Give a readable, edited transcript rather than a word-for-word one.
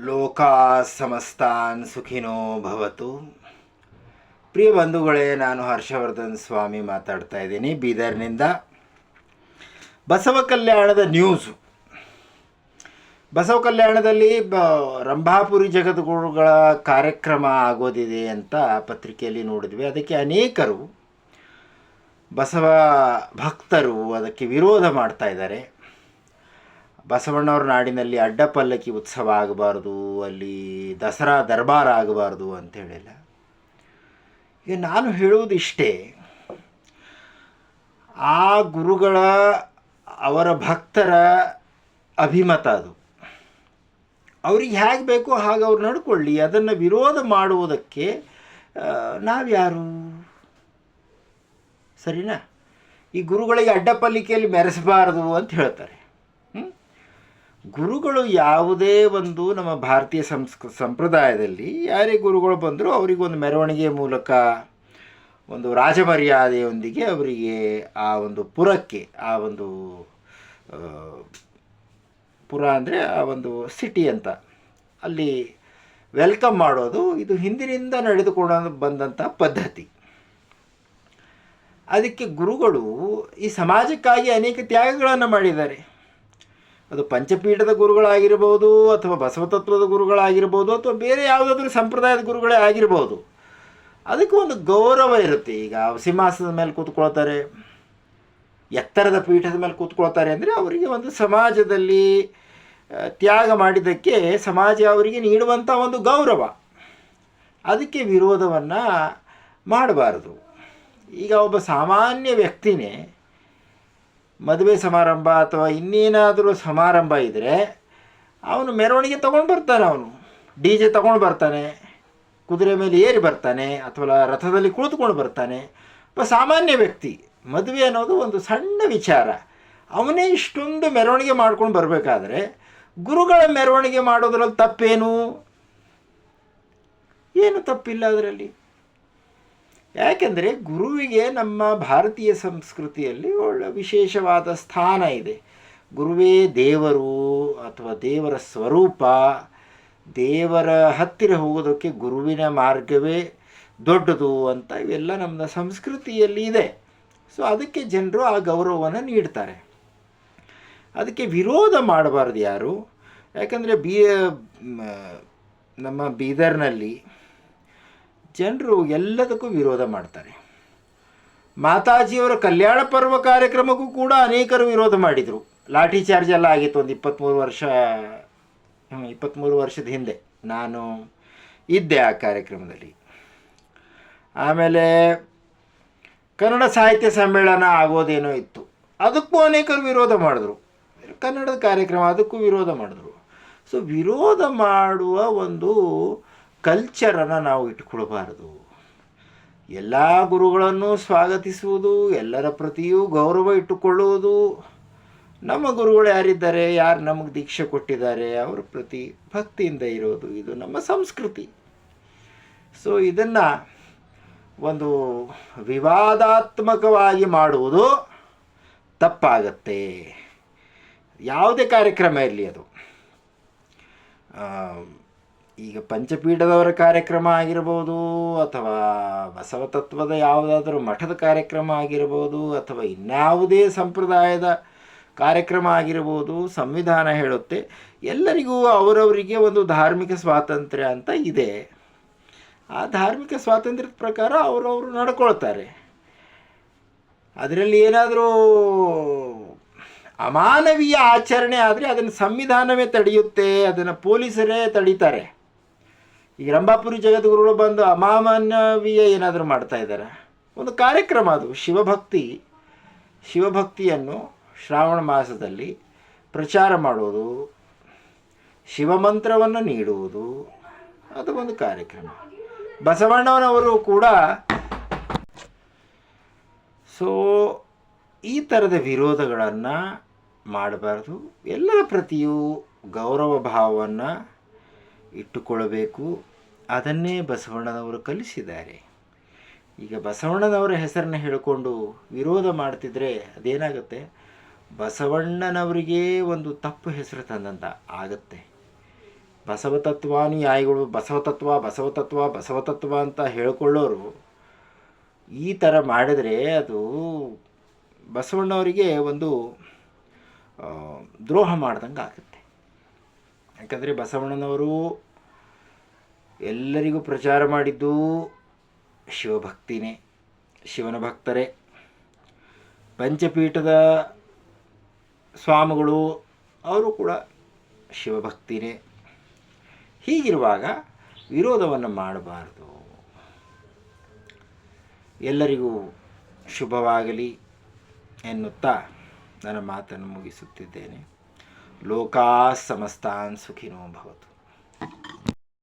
ಲೋಕಾ ಸಮಸ್ತಾನ್ ಸುಖಿನೋ ಭವತು. ಪ್ರಿಯ ಬಂಧುಗಳೇ, ನಾನು ಹರ್ಷವರ್ಧನ್ ಸ್ವಾಮಿ ಮಾತಾಡ್ತಾ ಇದ್ದೀನಿ ಬೀದರ್ನಿಂದ. ಬಸವ ಕಲ್ಯಾಣದ ನ್ಯೂಸು. ಬಸವ ಕಲ್ಯಾಣದಲ್ಲಿ ರಂಭಾಪುರಿ ಜಗದ್ಗುರುಗಳ ಕಾರ್ಯಕ್ರಮ ಆಗೋದಿದೆ ಅಂತ ಪತ್ರಿಕೆಯಲ್ಲಿ ನೋಡಿದ್ವಿ. ಅದಕ್ಕೆ ಅನೇಕರು ಬಸವ ಭಕ್ತರು ಅದಕ್ಕೆ ವಿರೋಧ ಮಾಡ್ತಾ ಇದ್ದಾರೆ. ಬಸವಣ್ಣವ್ರ ನಾಡಿನಲ್ಲಿ ಅಡ್ಡಪಲ್ಲಕ್ಕಿ ಉತ್ಸವ ಆಗಬಾರ್ದು, ಅಲ್ಲಿ ದಸರಾ ದರ್ಬಾರ್ ಆಗಬಾರ್ದು ಅಂತ ಹೇಳಿಲ್ಲ. ಈಗ ನಾನು ಹೇಳುವುದು ಇಷ್ಟೇ, ಆ ಗುರುಗಳ ಅವರ ಭಕ್ತರ ಅಭಿಮತ ಅದು. ಅವ್ರಿಗೆ ಹೇಗೆ ಬೇಕೋ ಹಾಗೆ ಅವ್ರು ನಡ್ಕೊಳ್ಳಿ. ಅದನ್ನು ವಿರೋಧ ಮಾಡುವುದಕ್ಕೆ ನಾವ್ಯಾರು? ಸರಿನಾ? ಈ ಗುರುಗಳಿಗೆ ಅಡ್ಡಪಲ್ಲಿಕೆಯಲ್ಲಿ ಮೆರೆಸಬಾರ್ದು ಅಂತ ಹೇಳ್ತಾರೆ. ಗುರುಗಳು ಯಾವುದೇ ಒಂದು ನಮ್ಮ ಭಾರತೀಯ ಸಂಪ್ರದಾಯದಲ್ಲಿ ಯಾರೇ ಗುರುಗಳು ಬಂದರೂ ಅವರಿಗೊಂದು ಮೆರವಣಿಗೆ ಮೂಲಕ ಒಂದು ರಾಜಮರ್ಯಾದೆಯೊಂದಿಗೆ ಅವರಿಗೆ ಆ ಒಂದು ಪುರಕ್ಕೆ, ಆ ಒಂದು ಪುರ ಅಂದರೆ ಆ ಒಂದು ಸಿಟಿ ಅಂತ, ಅಲ್ಲಿ ವೆಲ್ಕಮ್ ಮಾಡೋದು ಇದು ಹಿಂದಿನಿಂದ ನಡೆದುಕೊಂಡು ಬಂದಂಥ ಪದ್ಧತಿ. ಅದಕ್ಕೆ ಗುರುಗಳು ಈ ಸಮಾಜಕ್ಕಾಗಿ ಅನೇಕ ತ್ಯಾಗಗಳನ್ನು ಮಾಡಿದ್ದಾರೆ. ಅದು ಪಂಚಪೀಠದ ಗುರುಗಳಾಗಿರ್ಬೋದು, ಅಥವಾ ಬಸವತತ್ವದ ಗುರುಗಳಾಗಿರ್ಬೋದು, ಅಥವಾ ಬೇರೆ ಯಾವುದಾದ್ರೂ ಸಂಪ್ರದಾಯದ ಗುರುಗಳೇ ಆಗಿರ್ಬೋದು. ಅದಕ್ಕೆ ಒಂದು ಗೌರವ ಇರುತ್ತೆ. ಈಗ ಸಿಂಹಾಸನದ ಮೇಲೆ ಕೂತ್ಕೊಳ್ತಾರೆ, ಎತ್ತರದ ಪೀಠದ ಮೇಲೆ ಕೂತ್ಕೊಳ್ತಾರೆ ಅಂದರೆ ಅವರಿಗೆ ಒಂದು ಸಮಾಜದಲ್ಲಿ ತ್ಯಾಗ ಮಾಡಿದ್ದಕ್ಕೆ ಸಮಾಜ ಅವರಿಗೆ ನೀಡುವಂಥ ಒಂದು ಗೌರವ. ಅದಕ್ಕೆ ವಿರೋಧವನ್ನು ಮಾಡಬಾರದು. ಈಗ ಒಬ್ಬ ಸಾಮಾನ್ಯ ವ್ಯಕ್ತಿನೇ ಮದುವೆ ಸಮಾರಂಭ ಅಥವಾ ಇನ್ನೇನಾದರೂ ಸಮಾರಂಭ ಇದ್ದರೆ ಅವನು ಮೆರವಣಿಗೆ ತೊಗೊಂಡು ಬರ್ತಾನೆ, ಅವನು ಡಿ ಜೆ ತೊಗೊಂಡು ಬರ್ತಾನೆ, ಕುದುರೆ ಮೇಲೆ ಏರಿ ಬರ್ತಾನೆ, ಅಥವಾ ರಥದಲ್ಲಿ ಕುಳಿತುಕೊಂಡು ಬರ್ತಾನೆ. ಒಬ್ಬ ಸಾಮಾನ್ಯ ವ್ಯಕ್ತಿ ಮದುವೆ ಅನ್ನೋದು ಒಂದು ಸಣ್ಣ ವಿಚಾರ, ಅವನೇ ಇಷ್ಟೊಂದು ಮೆರವಣಿಗೆ ಮಾಡ್ಕೊಂಡು ಬರಬೇಕಾದ್ರೆ ಗುರುಗಳ ಮೆರವಣಿಗೆ ಮಾಡೋದ್ರಲ್ಲಿ ತಪ್ಪೇನು? ಏನು ತಪ್ಪಿಲ್ಲ ಅದರಲ್ಲಿ. ಯಾಕೆಂದರೆ ಗುರುವಿಗೆ ನಮ್ಮ ಭಾರತೀಯ ಸಂಸ್ಕೃತಿಯಲ್ಲಿ ಒಳ್ಳೆ ವಿಶೇಷವಾದ ಸ್ಥಾನ ಇದೆ. ಗುರುವೇ ದೇವರು ಅಥವಾ ದೇವರ ಸ್ವರೂಪ. ದೇವರ ಹತ್ತಿರ ಹೋಗೋದಕ್ಕೆ ಗುರುವಿನ ಮಾರ್ಗವೇ ದೊಡ್ಡದು ಅಂತ ಇವೆಲ್ಲ ನಮ್ಮ ಸಂಸ್ಕೃತಿಯಲ್ಲಿ ಇದೆ. ಸೊ ಅದಕ್ಕೆ ಜನರು ಆ ಗೌರವವನ್ನು ನೀಡ್ತಾರೆ. ಅದಕ್ಕೆ ವಿರೋಧ ಮಾಡಬಾರ್ದು ಯಾರು. ಯಾಕಂದರೆ ನಮ್ಮ ಬೀದರ್ನಲ್ಲಿ ಜನರು ಎಲ್ಲದಕ್ಕೂ ವಿರೋಧ ಮಾಡ್ತಾರೆ. ಮಾತಾಜಿಯವರ ಕಲ್ಯಾಣ ಪರ್ವ ಕಾರ್ಯಕ್ರಮಕ್ಕೂ ಕೂಡ ಅನೇಕರು ವಿರೋಧ ಮಾಡಿದರು. ಲಾಠಿ ಚಾರ್ಜ್ ಎಲ್ಲ ಆಗಿತ್ತು ಒಂದು 23 ವರ್ಷದ ಹಿಂದೆ. ನಾನು ಇದ್ದೆ ಆ ಕಾರ್ಯಕ್ರಮದಲ್ಲಿ. ಆಮೇಲೆ ಕನ್ನಡ ಸಾಹಿತ್ಯ ಸಮ್ಮೇಳನ ಆಗೋದೇನೋ ಇತ್ತು, ಅದಕ್ಕೂ ಅನೇಕರು ವಿರೋಧ ಮಾಡಿದ್ರು. ಕನ್ನಡದ ಕಾರ್ಯಕ್ರಮ, ಅದಕ್ಕೂ ವಿರೋಧ ಮಾಡಿದ್ರು. ಸೊ ವಿರೋಧ ಮಾಡುವ ಒಂದು ಕಲ್ಚರನ್ನು ನಾವು ಇಟ್ಕೊಳ್ಬಾರ್ದು. ಎಲ್ಲ ಗುರುಗಳನ್ನು ಸ್ವಾಗತಿಸುವುದು, ಎಲ್ಲರ ಪ್ರತಿಯೂ ಗೌರವ ಇಟ್ಟುಕೊಳ್ಳುವುದು. ನಮ್ಮ ಗುರುಗಳು ಯಾರಿದ್ದಾರೆ, ಯಾರು ನಮಗೆ ದೀಕ್ಷೆ ಕೊಟ್ಟಿದ್ದಾರೆ, ಅವರ ಪ್ರತಿ ಭಕ್ತಿಯಿಂದ ಇರೋದು, ಇದು ನಮ್ಮ ಸಂಸ್ಕೃತಿ. ಸೊ ಇದನ್ನು ಒಂದು ವಿವಾದಾತ್ಮಕವಾಗಿ ಮಾಡುವುದು ತಪ್ಪಾಗತ್ತೆ. ಯಾವುದೇ ಕಾರ್ಯಕ್ರಮ ಇರಲಿ ಅದು. ಈಗ ಪಂಚಪೀಠದವರ ಕಾರ್ಯಕ್ರಮ ಆಗಿರ್ಬೋದು, ಅಥವಾ ಬಸವತತ್ವದ ಯಾವುದಾದ್ರೂ ಮಠದ ಕಾರ್ಯಕ್ರಮ ಆಗಿರ್ಬೋದು, ಅಥವಾ ಇನ್ಯಾವುದೇ ಸಂಪ್ರದಾಯದ ಕಾರ್ಯಕ್ರಮ ಆಗಿರ್ಬೋದು, ಸಂವಿಧಾನ ಹೇಳುತ್ತೆ ಎಲ್ಲರಿಗೂ ಅವರವರಿಗೆ ಒಂದು ಧಾರ್ಮಿಕ ಸ್ವಾತಂತ್ರ್ಯ ಅಂತ ಇದೆ. ಆ ಧಾರ್ಮಿಕ ಸ್ವಾತಂತ್ರ್ಯದ ಪ್ರಕಾರ ಅವರವರು ನಡ್ಕೊಳ್ತಾರೆ. ಅದರಲ್ಲಿ ಏನಾದರೂ ಅಮಾನವೀಯ ಆಚರಣೆ ಆದರೆ ಅದನ್ನು ಸಂವಿಧಾನವೇ ತಡೆಯುತ್ತೆ, ಅದನ್ನು ಪೊಲೀಸರೇ ತಡೀತಾರೆ. ಈಗ ರಂಭಾಪುರಿ ಜಗದ್ಗುರುಗಳು ಬಂದು ಅಮಾನವೀಯ ಏನಾದರೂ ಮಾಡ್ತಾ ಇದ್ದಾರೆ. ಒಂದು ಕಾರ್ಯಕ್ರಮ ಅದು, ಶಿವಭಕ್ತಿಯನ್ನು ಶ್ರಾವಣ ಮಾಸದಲ್ಲಿ ಪ್ರಚಾರ ಮಾಡೋದು, ಶಿವಮಂತ್ರವನ್ನು ನೀಡುವುದು, ಅದು ಒಂದು ಕಾರ್ಯಕ್ರಮ. ಬಸವಣ್ಣನವರು ಕೂಡ ಸೊ ಈ ಥರದ ವಿರೋಧಗಳನ್ನು ಮಾಡಬಾರ್ದು. ಎಲ್ಲರ ಪ್ರತಿಯೂ ಗೌರವ ಭಾವವನ್ನು ಇಟ್ಟುಕೊಳ್ಳಬೇಕು. ಅದನ್ನೇ ಬಸವಣ್ಣನವರು ಕಲಿಸಿದ್ದಾರೆ. ಈಗ ಬಸವಣ್ಣನವರ ಹೆಸರನ್ನು ಹೇಳಿಕೊಂಡು ವಿರೋಧ ಮಾಡ್ತಿದ್ರೆ ಅದೇನಾಗುತ್ತೆ, ಬಸವಣ್ಣನವರಿಗೆ ಒಂದು ತಪ್ಪು ಹೆಸರು ತಂದಂತ ಆಗುತ್ತೆ. ಬಸವತತ್ವಾನುಯಾಯಿಗಳು ಬಸವತತ್ವ ಅಂತ ಹೇಳಿಕೊಳ್ಳೋರು ಈ ಥರ ಮಾಡಿದರೆ ಅದು ಬಸವಣ್ಣವರಿಗೆ ಒಂದು ದ್ರೋಹ ಮಾಡ್ದಂಗೆ ಆಗುತ್ತೆ. ಯಾಕಂದರೆ ಬಸವಣ್ಣನವರು ಎಲ್ಲರಿಗೂ ಪ್ರಚಾರ ಮಾಡಿದ್ದು ಶಿವಭಕ್ತಿನೇ, ಶಿವನ ಭಕ್ತರೇ. ಪಂಚಪೀಠದ ಸ್ವಾಮಿಗಳು ಅವರು ಕೂಡ ಶಿವಭಕ್ತಿನೇ. ಹೀಗಿರುವಾಗ ವಿರೋಧವನ್ನು ಮಾಡಬಾರ್ದು. ಎಲ್ಲರಿಗೂ ಶುಭವಾಗಲಿ ಎನ್ನುತ್ತಾ ನನ್ನ ಮಾತನ್ನು ಮುಗಿಸುತ್ತಿದ್ದೇನೆ. ಲೋಕಾ ಸಮಸ್ತಾನ್ ಸುಖಿನೋ ಭವತು.